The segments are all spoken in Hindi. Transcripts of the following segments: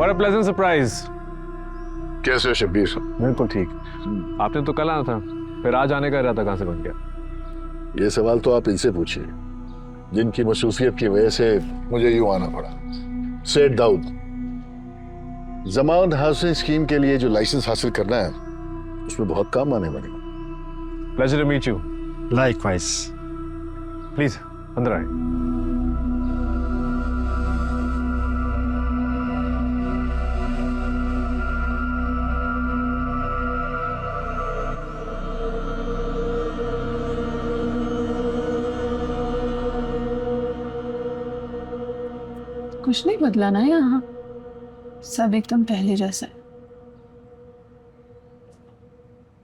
What a pleasant surprise. कैसे हो शब्बीर? बिल्कुल ठीक। आपने तो कल आना था, फिर आज आने का इरादा कहाँ से बन गया? ये सवाल तो आप इनसे पूछिए, जिनकी मसरूफियत की वजह से मुझे यूं आना पड़ा। सेठ दाऊद, जमानत हाउसिंग स्कीम के लिए जो लाइसेंस हासिल करना है उसमें बहुत काम आने वाले। Pleasure to meet you. Likewise. Please अंदर आए। कुछ नहीं बदला ना यहाँ, सब एकदम पहले जैसा है।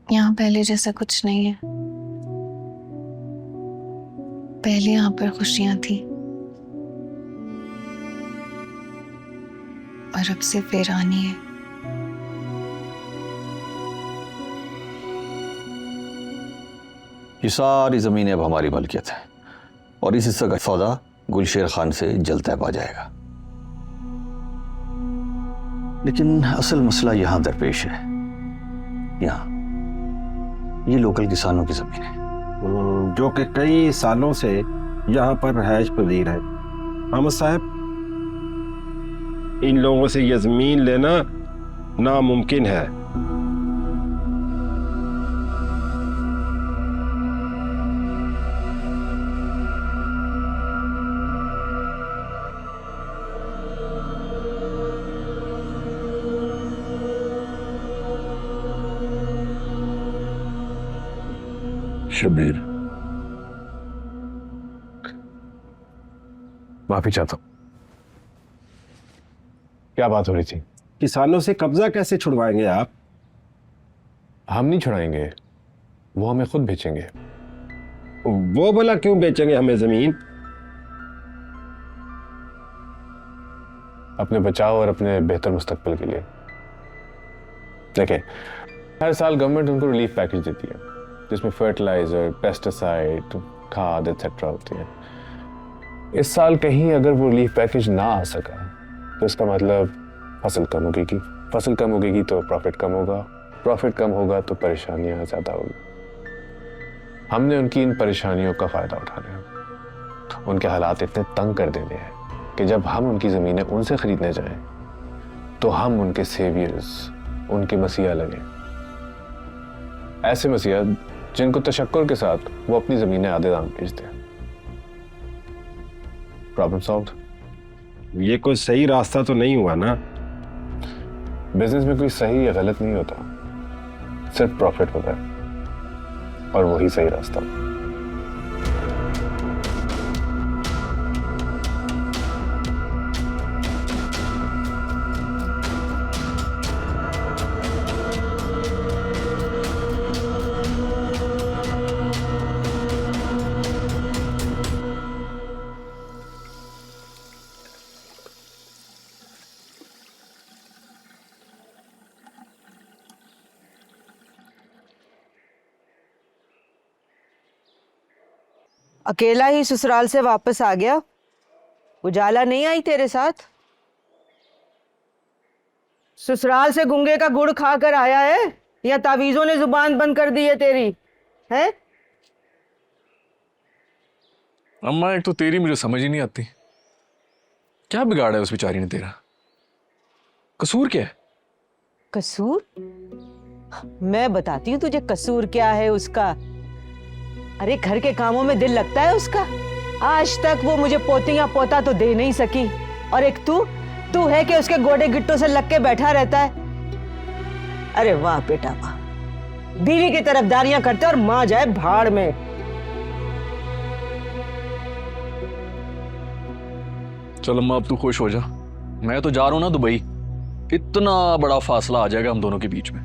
यहाँ पहले जैसा कुछ नहीं है। पहले यहाँ पर खुशियां थी और अब सिर्फ वीरानी है। ये सारी जमीनें अब हमारी मलकियत है और इस हिस्से का सौदा गुलशेर खान से जल्द तय पा जाएगा। लेकिन असल मसला यहां दरपेश है। यहाँ ये लोकल किसानों की जमीन है जो कि कई सालों से यहाँ पर रहायश पजीर है। अहमद साहब, इन लोगों से यह जमीन लेना नामुमकिन है। शब्बीर, माफी चाहता हूँ। क्या बात हो रही थी? किसानों से कब्जा कैसे छुड़वाएंगे आप? हम नहीं छुड़ाएंगे, वो हमें खुद बेचेंगे। वो भला क्यों बेचेंगे हमें जमीन? अपने बचाव और अपने बेहतर मुस्तकबिल के लिए। देखें, हर साल गवर्नमेंट उनको रिलीफ पैकेज देती है जिसमें फर्टिलाइजर, पेस्टिसाइड, खाद एक्सेट्रा होती है। इस साल कहीं अगर वो रिलीफ पैकेज ना आ सका तो इसका मतलब फसल कम होगी। फसल कम होगी तो प्रॉफिट कम होगा, प्रॉफिट कम होगा तो परेशानियां ज़्यादा होगी। हमने उनकी इन परेशानियों का फ़ायदा उठाना है। उनके हालात इतने तंग कर देने हैं कि जब हम उनकी ज़मीनें उनसे ख़रीदने जाएं तो हम उनके सेवियर्स, उनके मसीहा लगे। ऐसे मसीहा जिनको तशक्कुर के साथ वो अपनी ज़मीनें आधे दाम बेचते हैं। Problem solved. ये कोई सही रास्ता तो नहीं हुआ ना? बिजनेस में कोई सही या गलत नहीं होता, सिर्फ प्रॉफिट होता है और वही सही रास्ता। अकेला ही ससुराल से वापस आ गया? उजाला नहीं आई तेरे साथ? ससुराल से गुंगे का गुड़ खा कर आया है या तावीजों ने जुबान बंद कर दी है तेरी? है अम्मा, एक तो तेरी मुझे समझ ही नहीं आती। क्या बिगाड़ा है उस बेचारी ने तेरा? कसूर क्या है? कसूर? मैं बताती हूँ तुझे कसूर क्या है उसका। अरे घर के कामों में दिल लगता है उसका? आज तक वो मुझे पोती या पोता तो दे नहीं सकी, और एक तू है कि उसके गोडे गिट्टों से लग के बैठा रहता है। अरे वाह बेटा वाह, बीवी की तरफदारियां करते और मां जाए भाड़ में। चल अम्मा, अब तू खुश हो जा। मैं तो जा रहा हूं ना दुबई। इतना बड़ा फासला आ जाएगा हम दोनों के बीच में।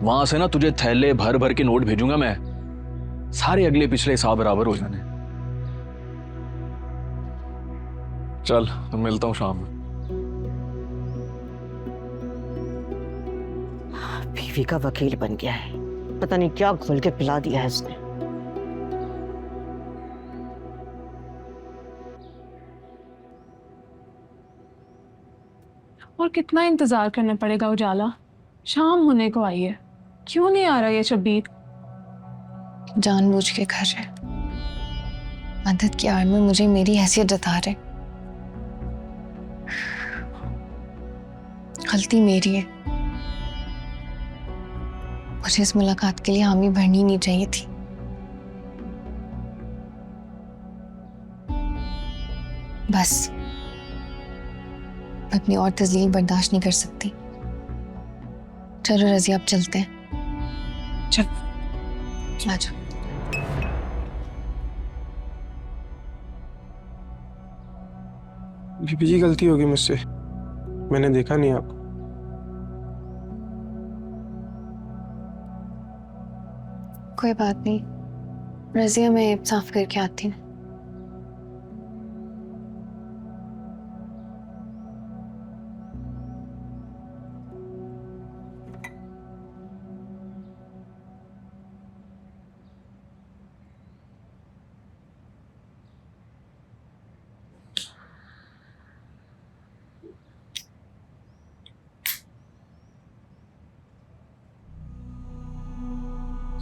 वहां से ना तुझे थैले भर भर के नोट भेजूंगा मैं, सारे अगले पिछले हिसाब बराबर हो जाने। चल तो मिलता हूं शाम में। बीवी का वकील बन गया है, पता नहीं क्या घोल के पिला दिया है उसने। और और कितना इंतजार करना पड़ेगा उजाला? शाम होने को आई है, क्यों नहीं आ रहा ये शब्बीर? जानबूझ के कर रहे, मदद की आड़ में मुझे मेरी हैसियत जता रहे। गलती मेरी है, मुझे इस मुलाकात के लिए हामी भरनी नहीं चाहिए थी। बस मैं अपनी और तज़लील बर्दाश्त नहीं कर सकती। चलो रज़िया, अब चलते हैं। चल। आ जाओ। बीबी जी, गलती होगी मुझसे, मैंने देखा नहीं आपको। कोई बात नहीं रज़िया, मैं साफ करके आती हूँ।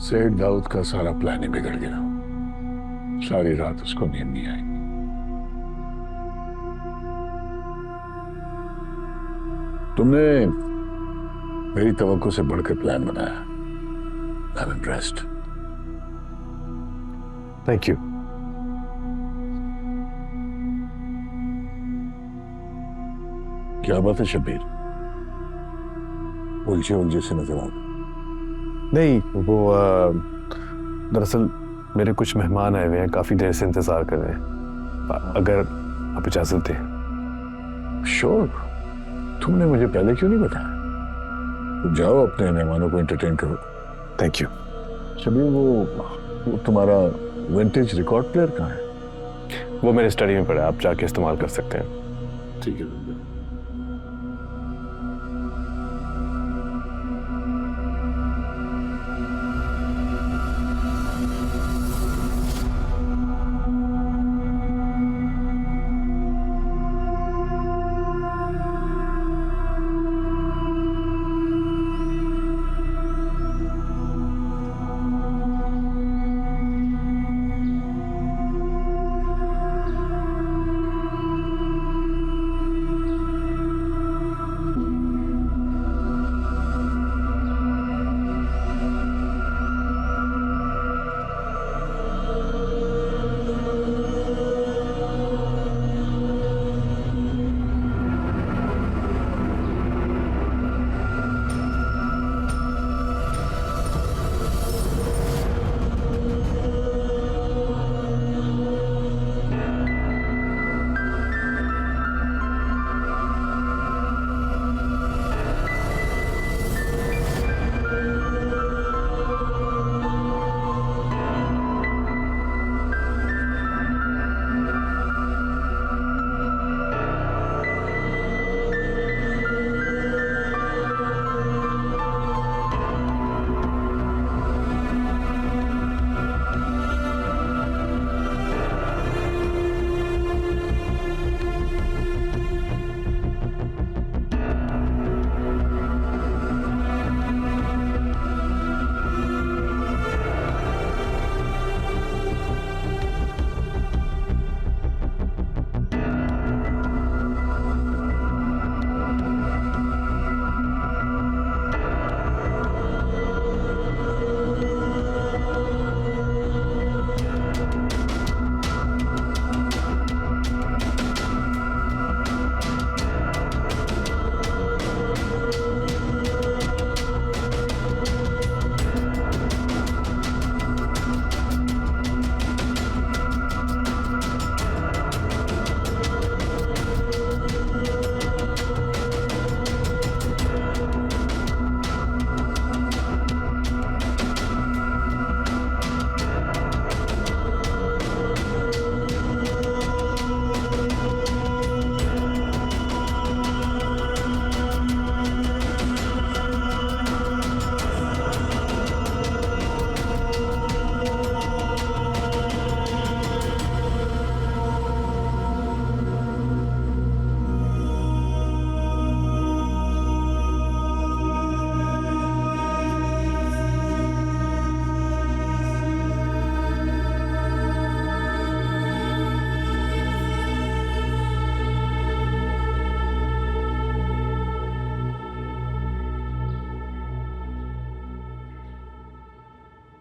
सेठ दाऊद का सारा प्लान ही बिगड़ गया। सारी रात उसको नींद नहीं आई। तुमने मेरी तवक्को से बढ़कर प्लान बनाया। I am impressed. Thank you. क्या बात है शब्बीर, उलझे उलझे से नजर आ? नहीं, वो दरअसल मेरे कुछ मेहमान आए हुए हैं, काफ़ी देर से इंतज़ार कर रहे हैं। अगर आप इजाज़त दें। श्योर। तुमने मुझे पहले क्यों नहीं बताया? तो जाओ अपने मेहमानों को एंटरटेन करो। Thank you. शबीर, वो तुम्हारा विंटेज रिकॉर्ड प्लेयर कहाँ है? वो मेरे स्टडी में पड़ा है, आप जाके इस्तेमाल कर सकते हैं। ठीक है।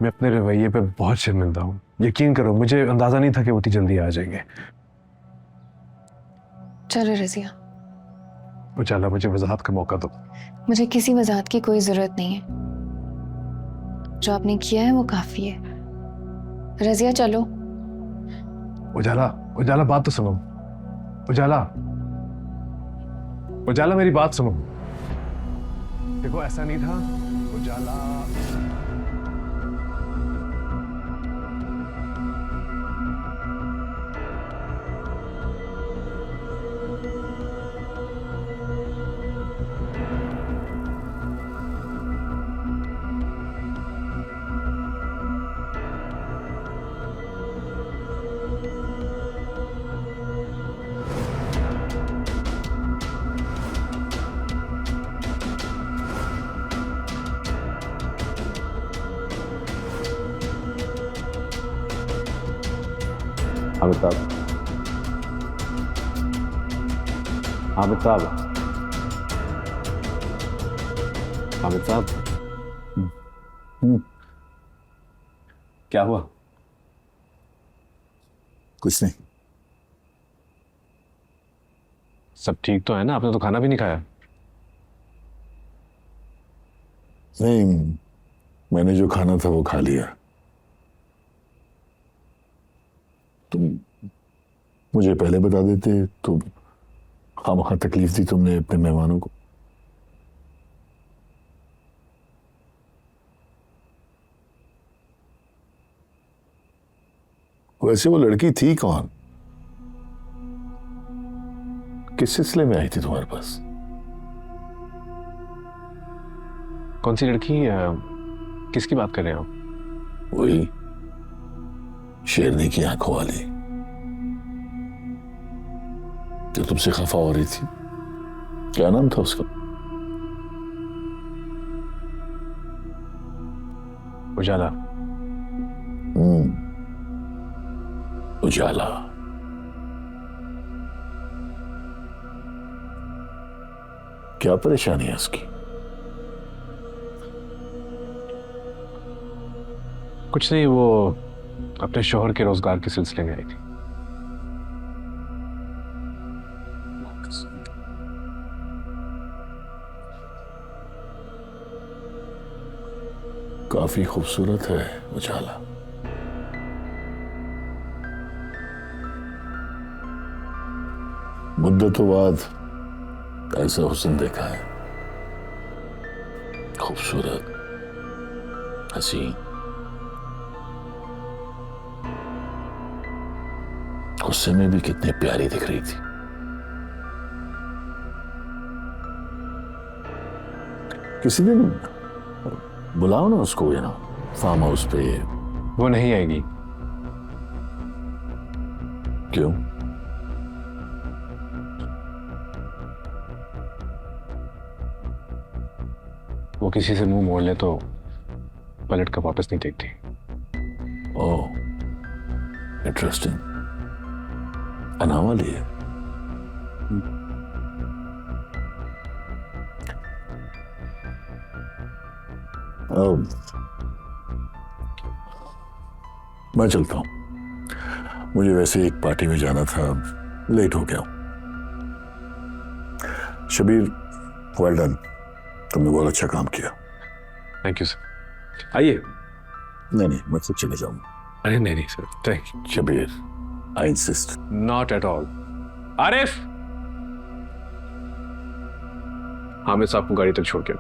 मैं अपने रवैये पे बहुत शर्मिंदा हूँ। यकीन करो, मुझे अंदाजा नहीं था कि वो इतनी जल्दी आ जाएंगे। चलो रजिया, उजाला मुझे वजाहत का मौका दो। मुझे किसी वजाहत की कोई जरूरत नहीं है। जो आपने किया है वो काफी है। रजिया चलो। उजाला, उजाला बात तो सुनो। उजाला, उजाला मेरी बात सुनो। देखो ऐसा नहीं था। उजाला, अमिताभ, अमिताभ, अमिताभ, क्या हुआ? कुछ नहीं। सब ठीक तो है ना? आपने तो खाना भी नहीं खाया। नहीं, मैंने जो खाना था वो खा लिया। तुम मुझे पहले बता देते तो हाँ, वहां तकलीफ दी तुमने अपने मेहमानों को। वैसे वो लड़की थी कौन? किस सिलसिले में आई थी तुम्हारे पास? कौन सी लड़की? किसकी बात कर रहे हैं आप? वही शेरनी की आंखों वाली जो तुमसे खफा हो रही थी। क्या नाम था उसका? उजाला। उजाला। क्या परेशानी है उसकी? कुछ नहीं, वो अपने शोहर के रोजगार के सिलसिले में आई थी। काफी खूबसूरत है उजाला। मुद्दतों बाद ऐसा हुस्न देखा है। खूबसूरत, हसीन, गुस्से में भी कितनी प्यारी दिख रही थी। किसी दिन बुलाओ ना उसको, ये ना फार्म हाउस पे। वो नहीं आएगी। क्यों? वो किसी से मुंह मोड़ ले तो पलट कर वापस नहीं देखती। ओह, इंटरेस्टिंग। अनावा लिए। मैं चलता हूं, मुझे वैसे एक पार्टी में जाना था, लेट हो गया हूं। शबीर, वेल डन, तुमने बहुत अच्छा काम किया। Thank you sir. आइए। नहीं, मैं खुद चले जाऊंगा। अरे नहीं सर, thank you. Shabbir, I insist. Not at all. Arif, Hamid साहब को गाड़ी तक छोड़ के।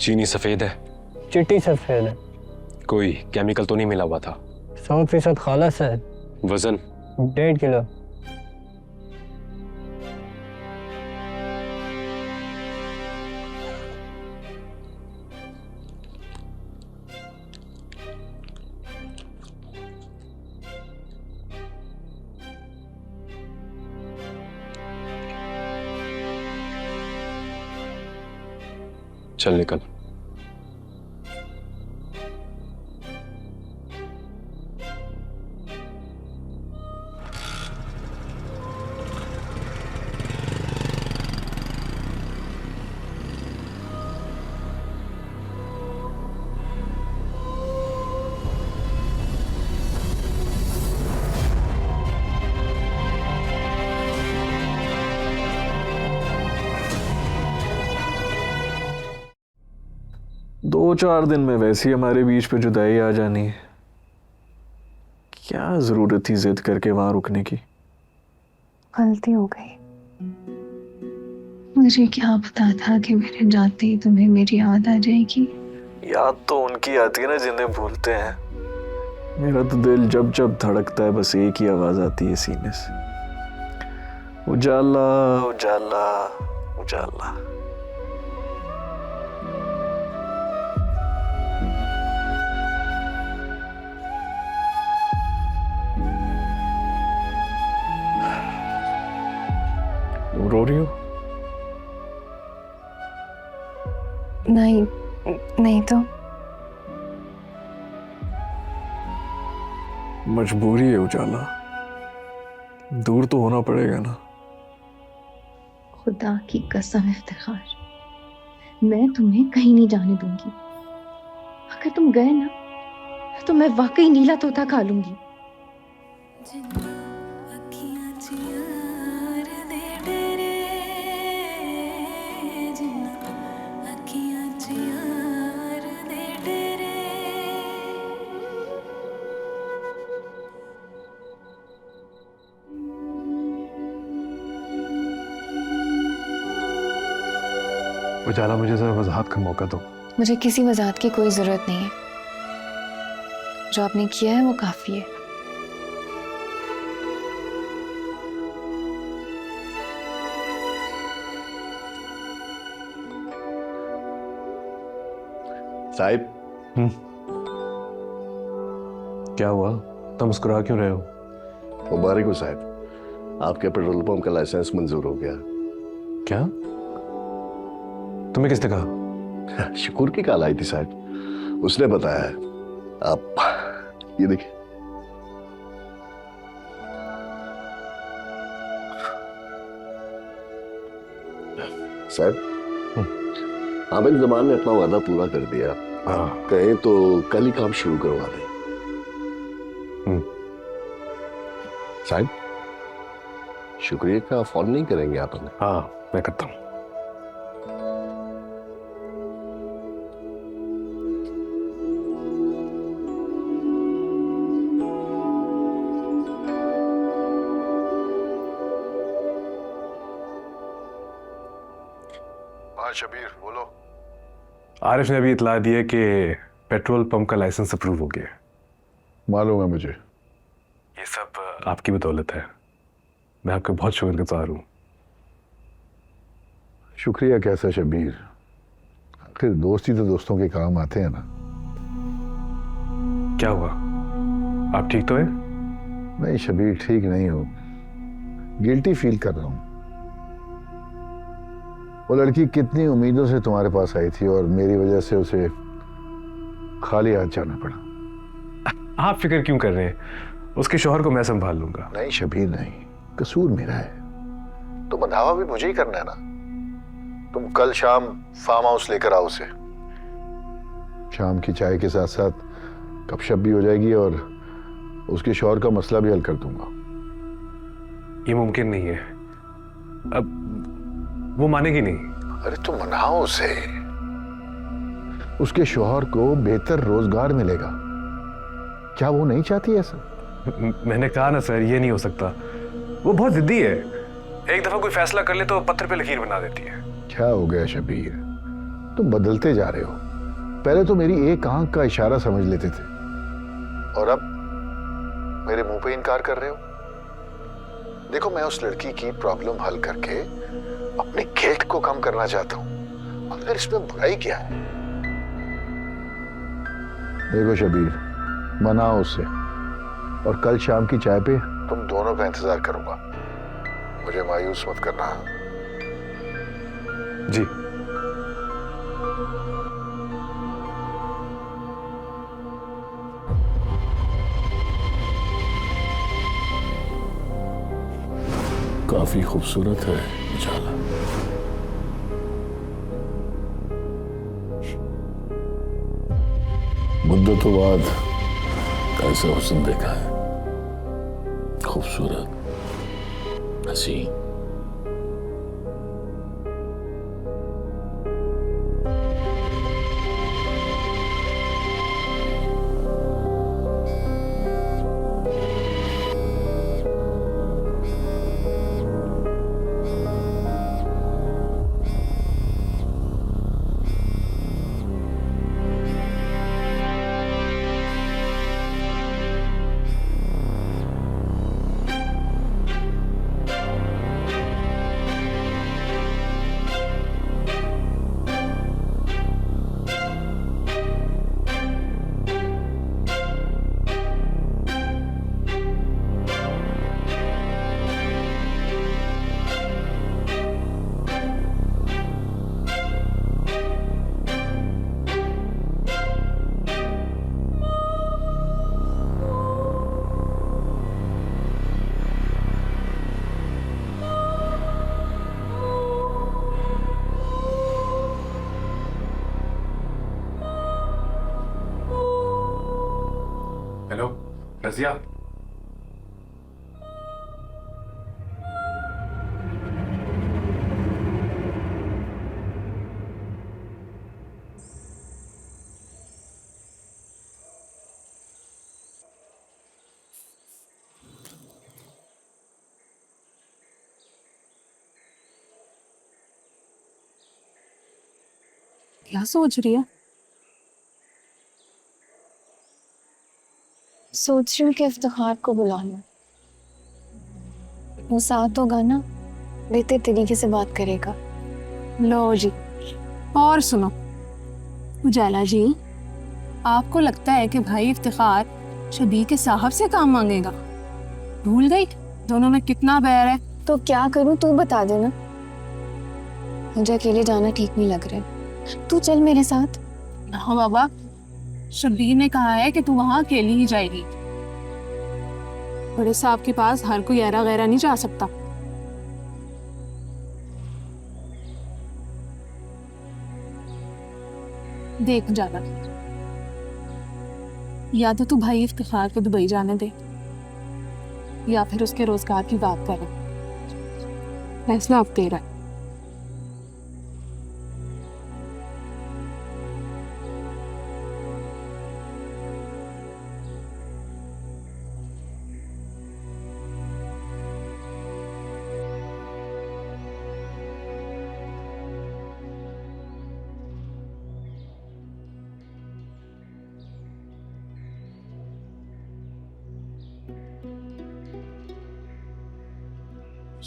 चीनी सफेद है? चिट्टी सफेद है। कोई केमिकल तो नहीं मिला हुआ था? 100% खालस है। वजन? 1.5 किलो। चल निकल। दो चार दिन में वैसे ही हमारे बीच पे जुदाई आ जानी है। क्या जरूरत थी जिद करके वहां रुकने की? गलती हो गई। मुझे क्या पता था कि मेरे जाते ही तुम्हें मेरी याद आ जाएगी। याद तो उनकी आती है ना जिन्हें भूलते हैं। मेरा तो दिल जब जब धड़कता है बस एक ही आवाज आती है सीने से, उजाला उजाला उजाला। तुम रो रही हो? नहीं नहीं तो मजबूरी है उजाला, दूर तो होना पड़ेगा ना। खुदा की कसम इफ्तिखार, मैं तुम्हें कहीं नहीं जाने दूंगी। अगर तुम गए ना तो मैं वाकई नीला तोता खा लूंगी। उजाला, मुझे जरा वजाहत का मौका दो। मुझे किसी वजाहत की कोई जरूरत नहीं है। जो आपने किया है वो काफी है। साहिब। क्या हुआ? तुम मुस्कुरा क्यों रहे हो? मुबारक हो साहिब, आपके पेट्रोल पंप का लाइसेंस मंजूर हो गया। क्या? तुम्हें किसने कहा? शुक्र की कॉल आई थी साहब, उसने बताया है। आप ये देखिए। साहब, आमिर जमान ने अपना वादा पूरा कर दिया। कहें तो कल ही काम शुरू करवा दें। साहब, शुक्रिया का फोन नहीं करेंगे आप हमें? हाँ, मैं करता हूँ। शबीर बोलो। आरिफ ने अभी इतला दी है कि पेट्रोल पंप का लाइसेंस अप्रूव हो गया। मालूम है मुझे। ये सब आपकी बदौलत है। मैं आपका बहुत शुक्रगुजार हूँ। शुक्रिया कैसा शबीर, आखिर दोस्ती तो दोस्तों के काम आते हैं ना। क्या हुआ? आप ठीक तो हैं? नहीं शबीर, ठीक नहीं हूँ, गिल्टी फील कर रहा हूँ। वो लड़की कितनी उम्मीदों से तुम्हारे पास आई थी और मेरी वजह से उसे खाली हाथ जाना पड़ा। आप फिक्र क्यों कर रहे हैं? उसके शौहर को मैं संभाल लूंगा। नहीं शबीर नहीं, कसूर मेरा है। तो बंधावा भी मुझे ही करना है ना। तुम कल शाम फार्म हाउस लेकर आओ उसे। शाम की चाय के साथ साथ गपशप भी हो जाएगी और उसके शौहर का मसला भी हल कर दूंगा। ये मुमकिन नहीं है, अब वो मानेगी नहीं। अरे तुम मनाओ उसे, उसके शौहर को बेहतर रोजगार मिलेगा। क्या वो नहीं चाहती ऐसा? मैंने कहा ना सर, ये नहीं हो सकता। वो बहुत जिद्दी है, एक दफा कोई फैसला कर ले तो पत्थर पे लकीर बना देती है। क्या हो गया शबीर, तुम बदलते जा रहे हो। पहले तो मेरी एक आंख का इशारा समझ लेते थे और अब मेरे मुंह पे इनकार कर रहे हो। देखो, मैं उस लड़की की प्रॉब्लम हल करके अपने गिल्ट को कम करना चाहता हूं। अंदर इसमें बुराई क्या है? देखो शबीर, मनाओ उसे और कल शाम की चाय पे तुम दोनों का इंतजार करूंगा। मुझे मायूस मत करना। जी। काफी खूबसूरत है उजाला। मुद्दतों बाद ऐसा हुस्न देखा है, खूबसूरत, हसीन। हेलो रजिया। क्या सोच रही है? सोच रही हूँ कि इफ्तिखार को बुला लूं। वो साथ होगा ना, बेहतर तरीके से बात करेगा। लो जी, और सुनो उजाला जी, आपको लगता है कि भाई इफ्तिखार शबीर के साहब से काम मांगेगा? भूल गई दोनों में कितना बैर है। तो क्या करूं, तू बता देना। मुझे अकेले जाना ठीक नहीं लग रहा। तू चल मेरे साथ। हाँ बाबा, शबीर ने कहा है कि तू वहां अकेली ही जाएगी। बड़े साहब के पास हर कोई ऐरा गैरा नहीं जा सकता। देख जाना, या तो तू भाई इफ्तिखार को दुबई जाने दे या फिर उसके रोजगार की बात करें। फैसला अब तेरा है।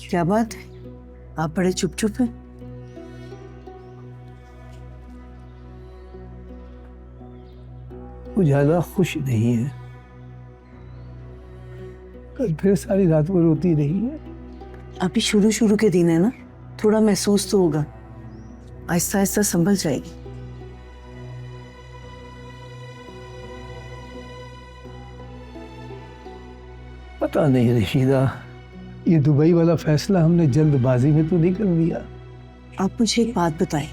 क्या बात है, आप बड़े चुप चुप हैं? उजाला खुश नहीं है, कल फिर सारी रात वो रोती रही है। अभी शुरू शुरू के दिन है ना, थोड़ा महसूस तो होगा, आहिस्ता आहिस्ता संभल जाएगी। पता नहीं रशीदा, ये दुबई वाला फैसला हमने जल्दबाजी में तो नहीं कर लिया। आप मुझे एक बात बताएं,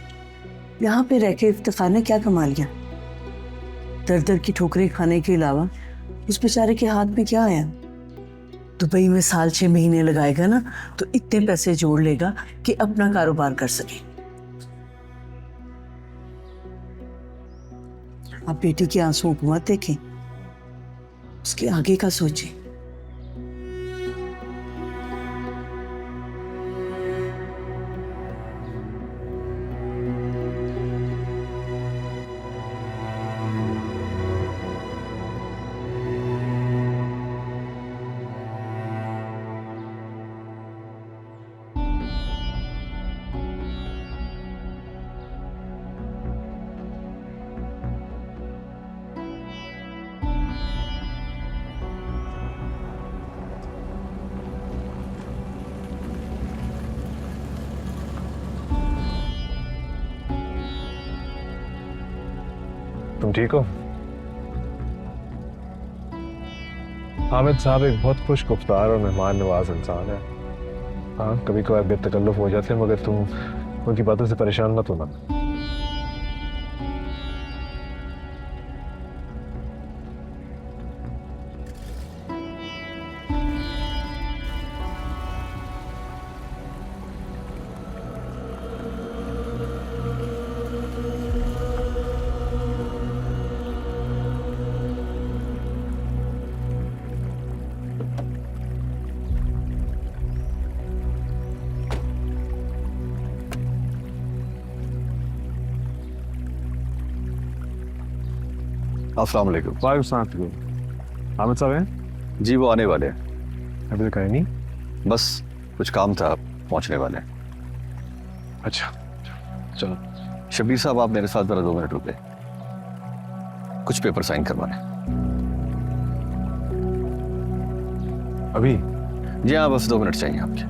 यहाँ पे रह के इफ्तिखार ने क्या कमा लिया? दर दर की ठोकरें खाने के अलावा उस बेचारे के हाथ में क्या आया? दुबई में साल 6 महीने लगाएगा ना तो इतने पैसे जोड़ लेगा कि अपना कारोबार कर सके। आप बेटी के आंसुओं को मत देखें, उसके आगे का सोचें। तुम ठीक हो? हामिद साहब एक बहुत खुश गुफ्तार और मेहमान नवाज इंसान है। हाँ, कभी कभार बेतकल्लुफ हो जाते हैं, मगर तुम उनकी बातों से परेशान मत होना। अस्सलाम वालेकुम। वालेकुम सलाम। हामिद साहब हैं? जी वो आने वाले हैं। अभी तक आए नहीं? बस कुछ काम था, पहुंचने वाले हैं। अच्छा चलो। शबीर साहब आप मेरे साथ जरा 2 मिनट रुके, कुछ पेपर साइन करवाने। अभी? जी हाँ, बस 2 मिनट चाहिए आपके।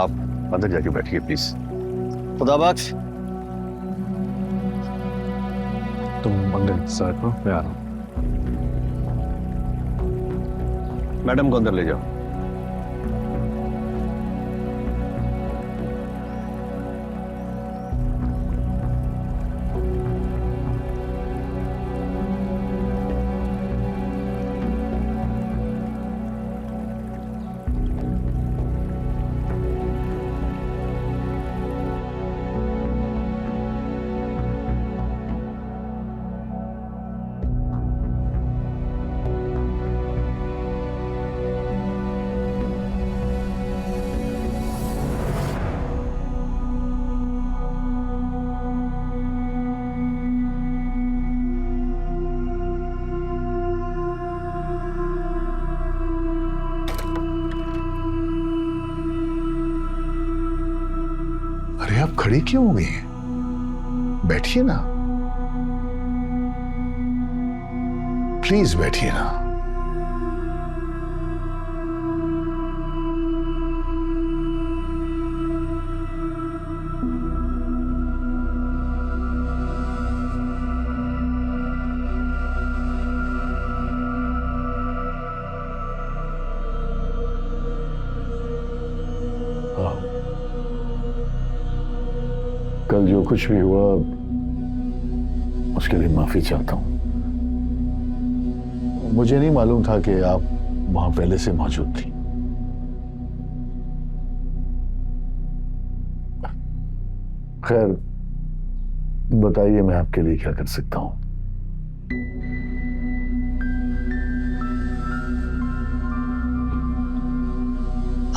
आप अंदर जाके बैठिए प्लीज। खुदाबाद। तुम अंदर इंतजार करो, मैं आ रहा हूँ। मैडम को अंदर ले जाओ। अरे आप खड़ी क्यों हो गई हैं? बैठिए ना, प्लीज बैठिए ना। कल जो कुछ भी हुआ उसके लिए माफी चाहता हूं। मुझे नहीं मालूम था कि आप वहां पहले से मौजूद थी। खैर बताइए मैं आपके लिए क्या कर सकता हूं।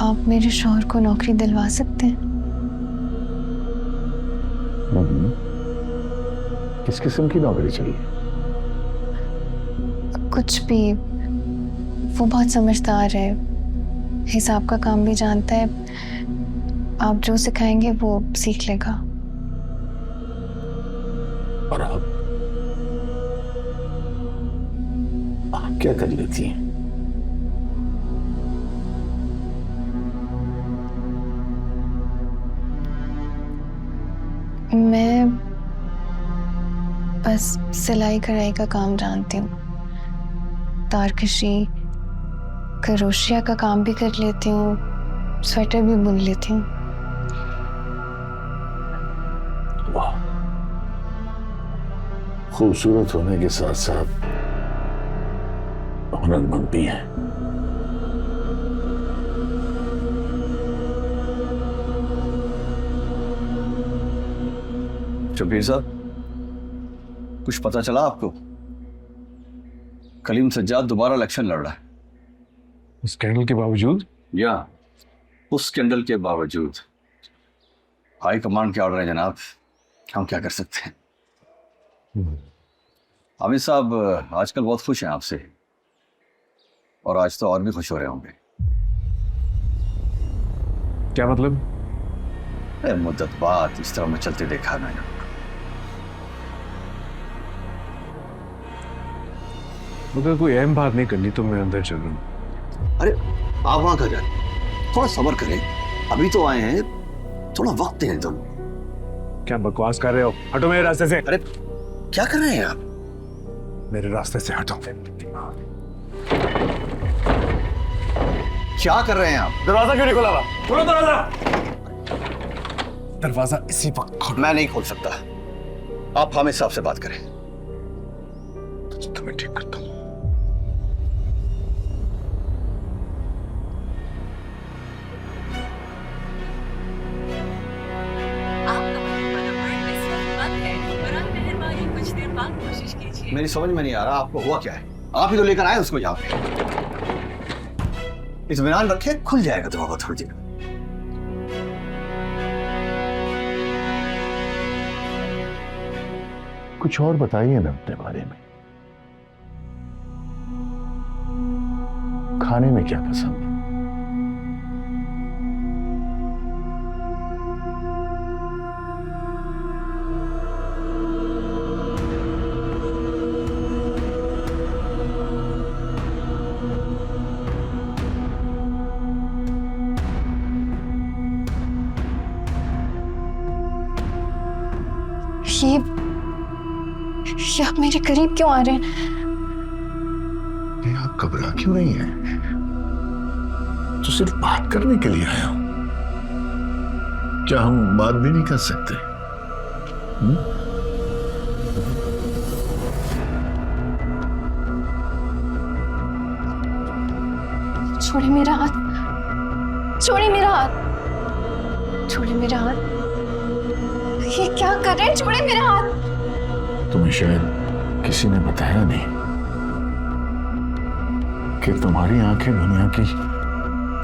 आप मेरे शौहर को नौकरी दिलवा सकते हैं? किस किस्म की नौकरी चाहिए? कुछ भी। वो बहुत समझदार है, हिसाब का काम भी जानता है। आप जो सिखाएंगे वो सीख लेगा। और आप क्या कर लेती हैं? मैं बस सिलाई कढ़ाई का काम जानती हूँ। तारकशी, क्रोशिया का काम भी कर लेती हूँ, स्वेटर भी बुन लेती हूँ। वाह, खूबसूरत होने के साथ साथ हुनरमंद भी हैं। शबीर साहब, कुछ पता चला आपको? कलीम सज्जाद दोबारा इलेक्शन लड़ रहा है। स्कैंडल के बावजूद? या उस स्कैंडल के बावजूद। हाई कमांड के ऑर्डर है जनाब, हम क्या कर सकते हैं। हामिद साहब आजकल बहुत खुश हैं आपसे, और आज तो और भी खुश हो रहे होंगे। क्या मतलब? मुद्दत बाद इस तरह में चलते देखा मैंने। अगर कोई अहम बात नहीं करनी तो मैं अंदर चल रहा हूँ। अरे आप वहां कर जाए, थोड़ा सब्र करें, अभी तो आए हैं, थोड़ा वक्त दें तुम। क्या बकवास कर रहे हो? हटो मेरे रास्ते से। अरे क्या कर रहे हैं आप? मेरे रास्ते से हटो। क्या कर रहे हैं आप? दरवाजा क्यों नहीं खोला हुआ? खोलो दरवाजा। दरवाजा इसी वक्त खोलो। मैं नहीं खोल सकता, आप हामिद साहब से बात करें। तुम्हें ठीक करता हूँ। मेरी समझ में नहीं आ रहा आपको हुआ क्या है। आप ही तो लेकर आए उसको यहाँ पे। इत्मीनान रखे, खुल जाएगा दरवाजा थोड़ी देर। कुछ और बताइए ना अपने बारे में। खाने में क्या पसंद है? ये आप मेरे करीब क्यों आ रहे हैं? आप घबरा क्यों नहीं है? तो सिर्फ बात करने के लिए आया हूं। क्या हम बात भी नहीं कर सकते? छोड़े मेरा हाथ, छोड़े मेरा हाथ, छोड़े मेरा हाथ। ये क्या कर रहे हैं? छोड़े मेरा हाथ। तुम्हें शायद किसी ने बताया नहीं कि तुम्हारी आंखें दुनिया की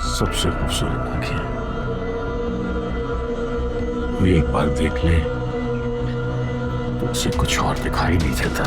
सबसे खूबसूरत आंखें हैं। कोई एक बार देख ले तो उसे कुछ और दिखाई नहीं देता।